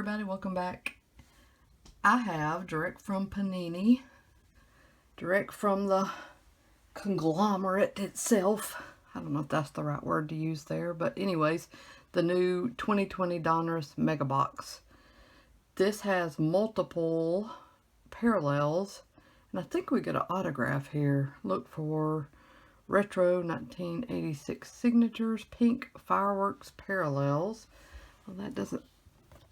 everybody, welcome back. I have direct from Panini, direct from the conglomerate itself. I don't know if that's the right word to use there, but anyways, the new 2020 Donruss Mega Box. This has multiple parallels, and I think we get an autograph here. Look for Retro 1986 Signatures, Pink Fireworks Parallels. Well, that doesn't,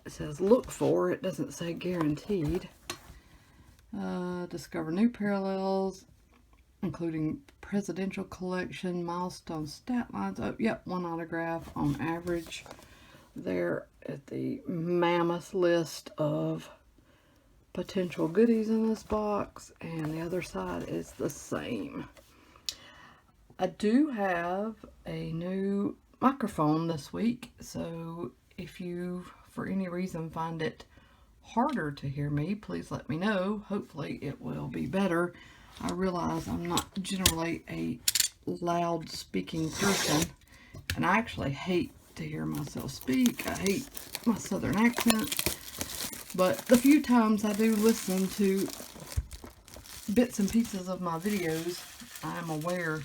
it says look for, it doesn't say guaranteed. Discover new parallels, including presidential collection, milestone stat lines. Oh, yep, one autograph on average. There at the mammoth list of potential goodies in this box, and the other side is the same. I do have a new microphone this week, so if you, for any reason, find it harder to hear me, please let me know. Hopefully it will be better. I realize I'm not generally a loud speaking person, and I actually hate to hear myself speak. I hate my southern accent, but the few times I do listen to bits and pieces of my videos, I'm aware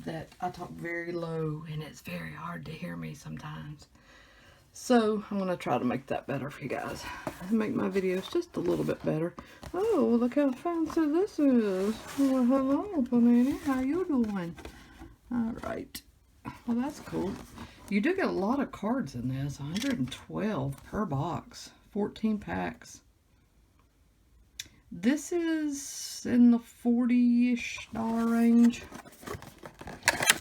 that I talk very low and it's very hard to hear me sometimes. So I'm going to try to make that better for you guys. Make my videos just a little bit better. Oh, look how fancy this is. Well, hello, Panini. How you doing? Alright. Well, that's cool. You do get a lot of cards in this. 112 per box. 14 packs. This is in the $40-ish range.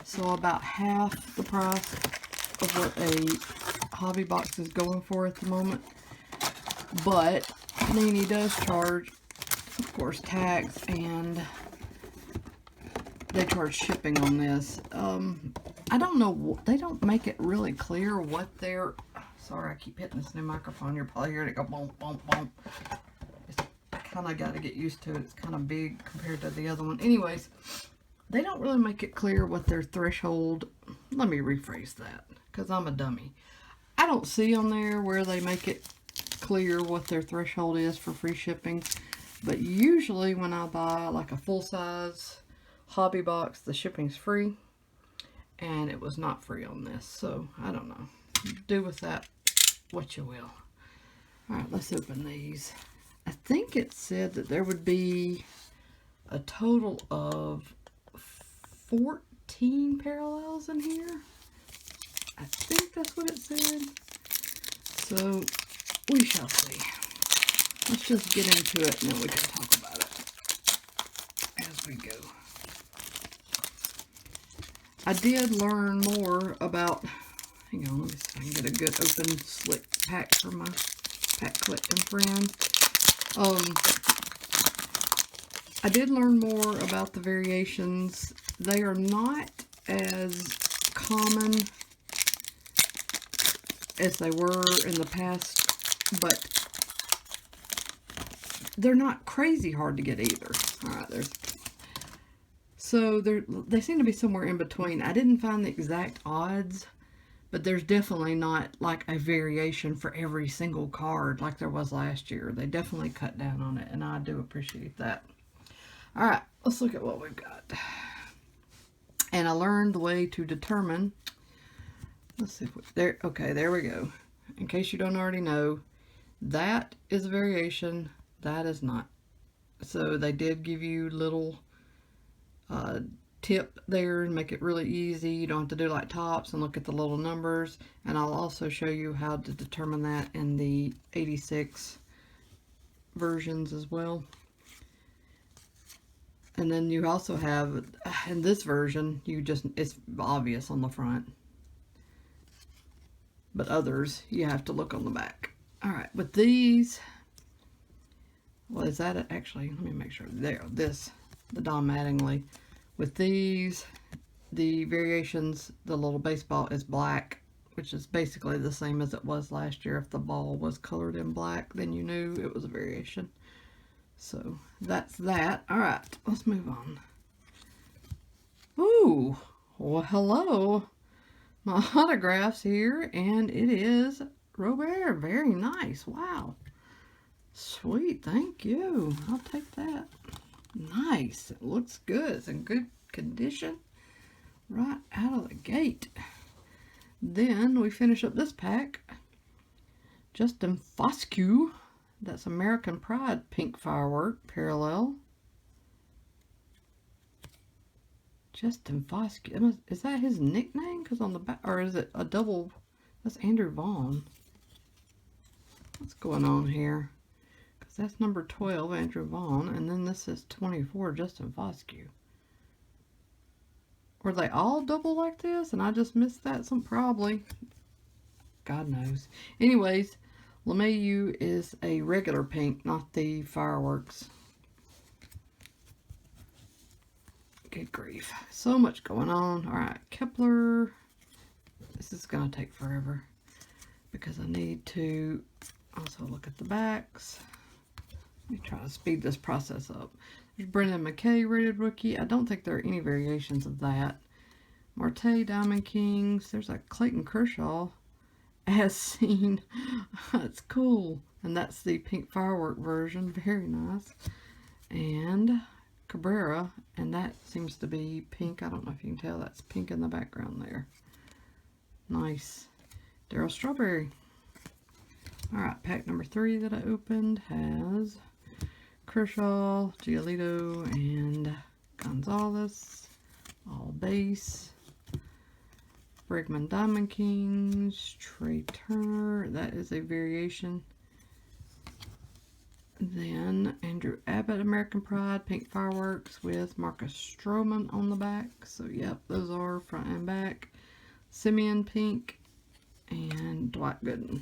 So about half the price of what a hobby box is going for at the moment. But Panini does charge, of course, tax, and they charge shipping on this. I don't know, they don't make it really clear what they're, sorry, I keep hitting this new microphone. You're probably hearing it go boom, boom, boom. I kind of got to get used to it. It's kind of big compared to the other one. Anyways, they don't really make it clear what their threshold, let me rephrase that, because I'm a dummy. I don't see on there where they make it clear what their threshold is for free shipping, but usually when I buy like a full-size hobby box, the shipping's free, and it was not free on this, so I don't know. Do with that what you will. Alright, let's open these. I think it said that there would be a total of 14 parallels in here. I think that's what it said. So we shall see. Let's just get into it and then we can talk about it as we go. I did learn more about, hang on, let me see if I can get a good open slick pack for my pack collecting friends. I did learn more about the variations. They are not as common as they were in the past, but they're not crazy hard to get either. Alright, so they seem to be somewhere in between. I didn't find the exact odds, but there's definitely not like a variation for every single card like there was last year. They definitely cut down on it, and I do appreciate that. Alright, let's look at what we've got. And I learned the way to determine, let's see if we, there we go. In case you don't already know, that is a variation, that is not. So they did give you little tip there and make it really easy. You don't have to do like tops and look at the little numbers. And I'll also show you how to determine that in the 86 versions as well. And then you also have, in this version, it's obvious on the front. But others, you have to look on the back. Alright, with these, well, is that actually, let me make sure, there, the Don Mattingly. With these, the variations, the little baseball is black, which is basically the same as it was last year. If the ball was colored in black, then you knew it was a variation. So that's that. Alright, let's move on. Ooh, well, hello. My autograph's here, and it is Robert, very nice. Wow. Sweet, thank you. I'll take that. Nice. It looks good. It's in good condition right out of the gate. Then we finish up this pack. Justin Foscue. That's American Pride Pink Firework Parallel. Justin Foscue. Is that his nickname? Because on the back, or is it a double? That's Andrew Vaughn. What's going on here? Because that's number 12, Andrew Vaughn, and then this is 24, Justin Foscue. Were they all double like this, and I just missed that? Probably. God knows. Anyways, LeMahieu is a regular pink, not the fireworks. Good grief. So much going on. Alright, Kepler. This is going to take forever because I need to also look at the backs. Let me try to speed this process up. There's Brendan McKay, rated rookie. I don't think there are any variations of that. Marte, Diamond Kings. There's a Clayton Kershaw as seen. That's cool. And that's the pink firework version. Very nice. And Cabrera, and that seems to be pink. I don't know if you can tell. That's pink in the background there. Nice. Darryl Strawberry. Alright, pack number 3 that I opened has Kershaw, Giolito, and Gonzalez. All base. Bregman Diamond Kings. Trey Turner. That is a variation. Then Andrew Abbott, American Pride, Pink Fireworks with Marcus Stroman on the back. So, yep, those are front and back. Simeon Pink and Dwight Gooden.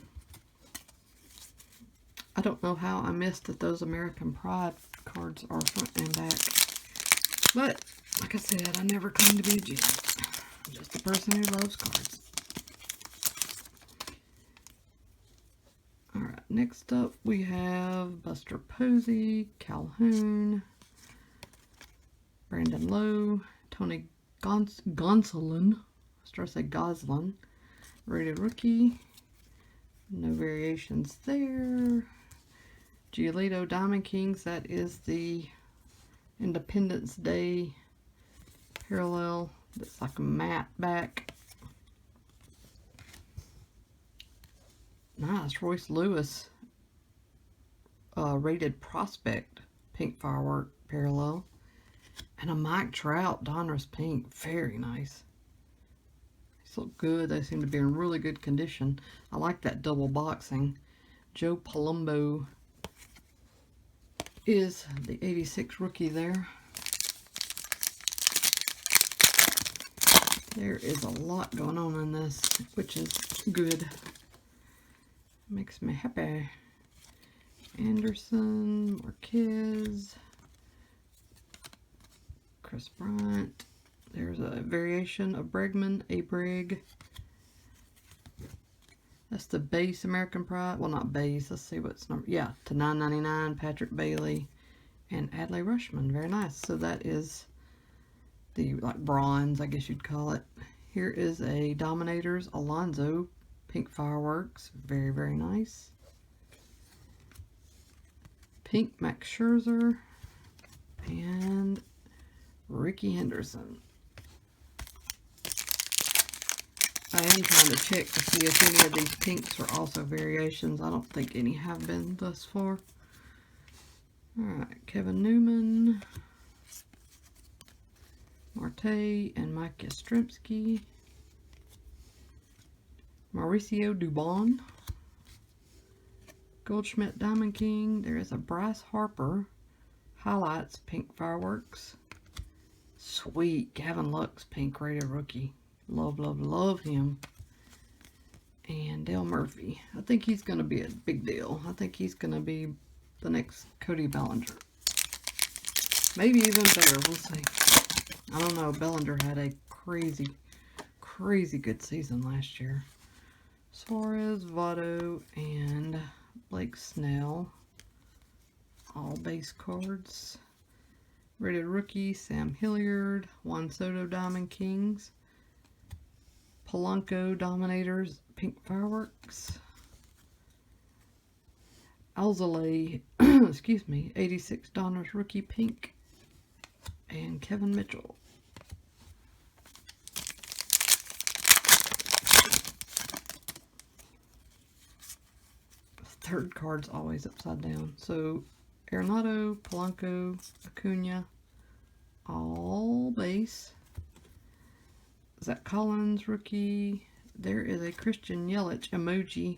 I don't know how I missed that those American Pride cards are front and back. But, like I said, I never claim to be a genius. I'm just a person who loves cards. Alright, next up we have Buster Posey, Calhoun, Brandon Lowe, Tony Gonsolin, I was trying to say Goslin, rated rookie, no variations there. Giolito Diamond Kings, that is the Independence Day parallel, that's like a matte back. Nice. Royce Lewis rated prospect pink firework parallel, and a Mike Trout Donruss pink. Very nice. These look good. They seem to be in really good condition. I like that double boxing. Joe Palumbo is the 86 rookie there. There is a lot going on in this, which is good. Makes me happy. Anderson, Marquez, Chris Bryant. There's a variation of Bregman, a Brig. That's the base American Pride. Well, not base. Let's see what's number. Yeah, to 9.99. Patrick Bailey and Adley Rushman. Very nice. So that is the like bronze, I guess you'd call it. Here is a Dominators Alonso pink fireworks. Very, very nice. Pink Max Scherzer and Ricky Henderson. I am trying to check to see if any of these pinks are also variations. I don't think any have been thus far. Alright, Kevin Newman, Marte, and Mike Yastrzemski. Mauricio Dubon. Goldschmidt Diamond King. There is a Bryce Harper highlights pink fireworks. Sweet. Gavin Lux pink rated rookie. Love, love, love him. And Dale Murphy. I think he's going to be a big deal. I think he's going to be the next Cody Bellinger. Maybe even better. We'll see. I don't know. Bellinger had a crazy, crazy good season last year. Suarez, Votto, and Blake Snell. All base cards. Rated rookie, Sam Hilliard. Juan Soto Diamond Kings. Polanco Dominators pink fireworks. WOWZA, excuse me, 86 Donruss rookie pink, and Kevin Mitchell. Third card's always upside down. So Arenado, Polanco, Acuna, all base. Zach Collins rookie. There is a Christian Yelich emoji,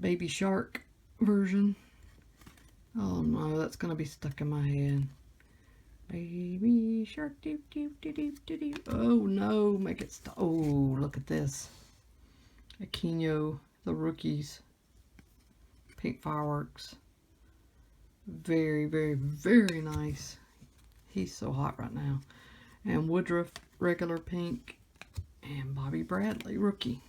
baby shark version. Oh no, that's gonna be stuck in my head. Baby shark, doop doop doop doop doop doop. Oh no, make it stop. Oh, look at this. Aquino, the rookies. Pink fireworks. Very, very, very nice. He's so hot right now. And Woodruff, regular pink. And Bobby Bradley, rookie.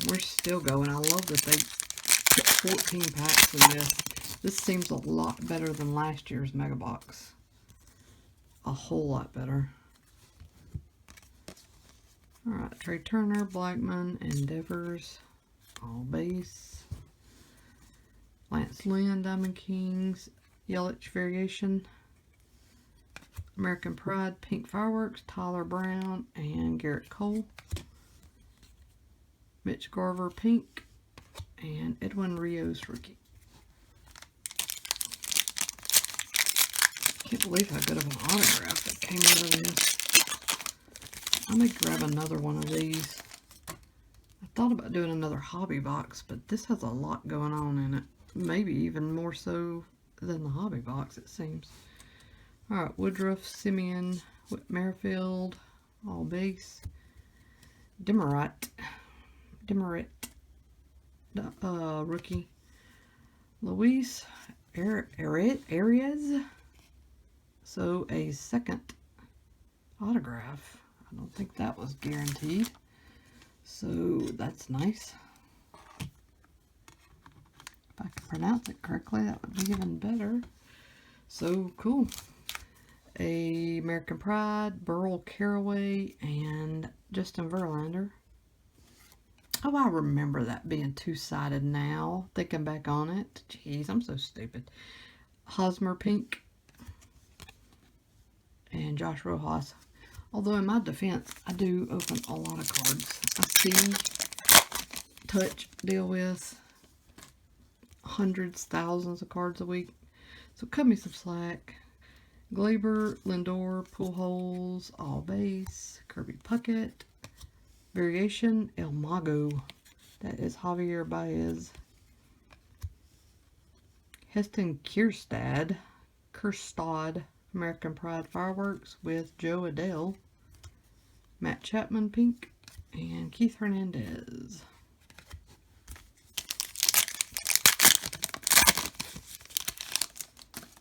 We're still going. I love that they put 14 packs in this. This seems a lot better than last year's Mega Box. A whole lot better. Alright, Trey Turner, Blackman, and Devers. All base. Lance Lynn, Diamond Kings, Yelich variation. American Pride, Pink Fireworks, Tyler Brown, and Garrett Cole. Mitch Garver, Pink, and Edwin Rios, rookie. Can't believe how good of an autograph that came out of this. I may grab another one of these. I thought about doing another hobby box, but this has a lot going on in it. Maybe even more so than the hobby box, it seems. Alright, Woodruff, Simeon, Merrifield, all base. Demerit, rookie. Luis Arias. So a second autograph. I don't think that was guaranteed. So that's nice. If I could pronounce it correctly, that would be even better. So cool. A American Pride, Burl Caraway, and Justin Verlander. Oh, I remember that being two-sided now. Thinking back on it. Jeez, I'm so stupid. Hosmer Pink. And Josh Rojas. Although in my defense, I do open a lot of cards. I see, touch, deal with hundreds, thousands of cards a week. So cut me some slack. Glaber, Lindor, Pujols, all base, Kirby Puckett, variation, El Mago. That is Javier Baez. Heston Kjerstad, American Pride Fireworks with Joe Adele, Matt Chapman pink, and Keith Hernandez.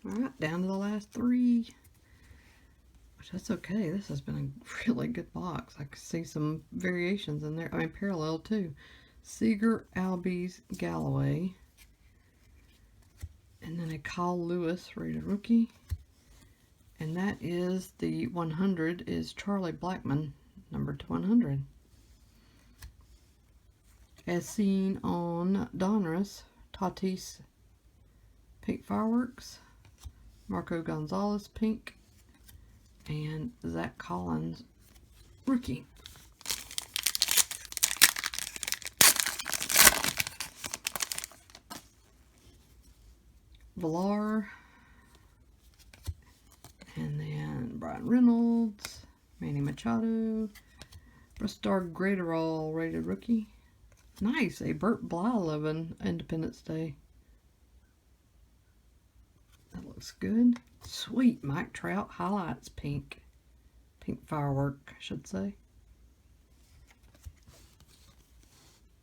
Alright, down to the last three. Which, that's okay. This has been a really good box. I can see some variations in there. I mean, parallel too. Seager, Albies, Galloway. And then a Kyle Lewis rated rookie. And that is the 100 is Charlie Blackmon, numbered to 100. As seen on Donruss, Tatis Pink Fireworks, Marco Gonzalez Pink, and Zach Collins rookie. Villar, and then Brian Reynolds, Manny Machado, Brustar Graterol rated rookie. Nice, a Burt Blyleven Independence Day. That looks good. Sweet, Mike Trout highlights pink. Pink firework, I should say.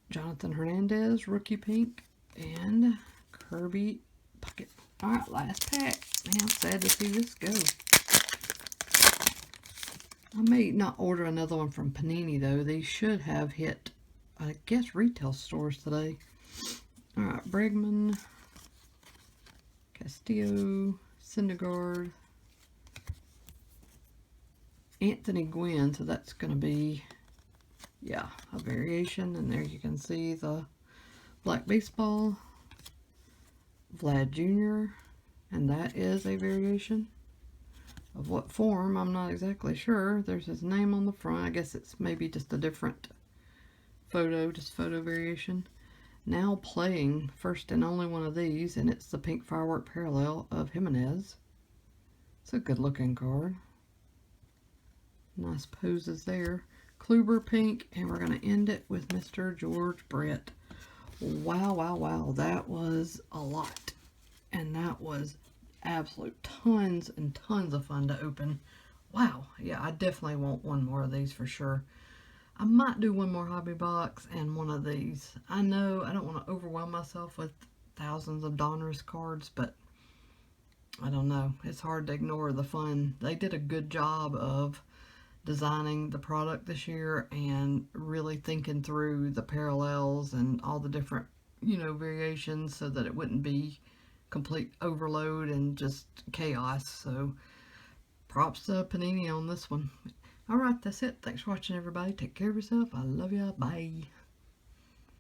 Jonathan Hernandez, rookie pink, and Kirby Puckett. Alright, last pack. Man, I'm sad to see this go. I may not order another one from Panini, though. These should have hit, I guess, retail stores today. Alright, Bregman, Castillo, Syndergaard, Anthony Gwynn. So that's going to be, yeah, a variation. And there you can see the black baseball. Vlad Jr., and that is a variation. Of what form, I'm not exactly sure. There's his name on the front. I guess it's maybe just a different photo, just photo variation. Now playing first and only one of these, and it's the pink firework parallel of Jimenez. It's a good looking card. Nice poses there. Kluber pink, and we're going to end it with Mr. George Brett. Wow, wow, wow. That was a lot. And that was absolute tons and tons of fun to open. Wow. Yeah, I definitely want one more of these for sure. I might do one more hobby box and one of these. I know I don't want to overwhelm myself with thousands of Donruss cards, but I don't know. It's hard to ignore the fun. They did a good job of designing the product this year and really thinking through the parallels and all the different, variations so that it wouldn't be complete overload and just chaos. So props to Panini on this one. Alright, that's it. Thanks for watching, everybody. Take care of yourself. I love ya. Bye.